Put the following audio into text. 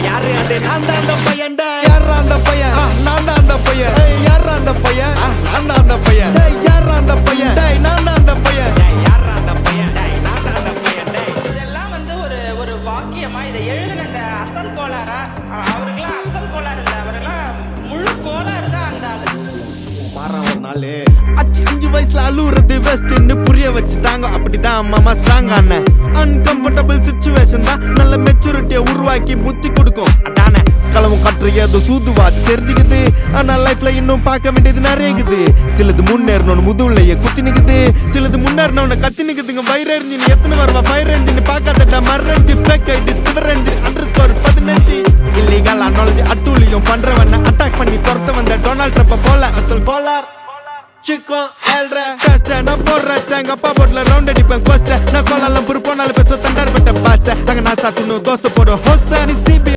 யாரு அது நான் தான் அந்த பையன் யாரா அந்த பையன் நான் தான் அந்த பையன் யாரா அந்த பையன் நான் தான் அந்த பையன் யாரா அந்த பையன் நான் தான் அந்த பையன் யாரா அந்த பையன் நான் தான் அந்த பையன் இதெல்லாம் வந்து ஒரு ஒரு வாக்கியமா இதை எழுதின அந்த அசல் கோளாரா அவருக்கெல்லாம் அசல் கோளாறு இல்லை அவரெல்லாம் முழு கோளாறு தான் அந்த மாறான் ஒரு நாள் 5 வயசுல அழுவுறது வெஸ்ட்னு புரிய வச்சுட்டாங்க அப்படிதான் மாமா ஸ்ட்ராங் ஆன அன்கம்ஃபர்டபிள் சிச்சுவேஷன் தான் நல்ல மெச்சூரிட்டியை உருவாக்கி புத்தி கொடுக்கும் அதானே களவும் கற்று ஏதோ சூதுவாது தெரிஞ்சுக்குது ஆனா லைஃப்ல இன்னும் பார்க்க வேண்டியது நிறைய இருக்குது சிலது முன்னேறணும்னு முதுகுலையே குத்தி நிக்குது சிலது முன்னேறணும்னு கத்தி நிக்குதுங்க ஃபயர் என்ஜின் எத்தனை வருவா ஃபயர் என்ஜின் பார்க்காதடா மர்ரஞ்சி ஃபேக் ஐடி சிவர் என்ஜின் _15 இல்லீகல் நாலேஜ் அட்டூழியம் பண்றவன அட்டாக் பண்ணி துரத்த வந்த டொனால்ட் ட்ரம்ப் போல அசல் Kolar Chico elre Teste na porra changa pa botla round அடிப்பேன் கோஸ்ட நான் கோலாலம் புரு போனாலும் பேச தண்டார் பட்ட பாச அங்க நான் சாத்துணும் தோசை போடும் ஹோச நீ சிபி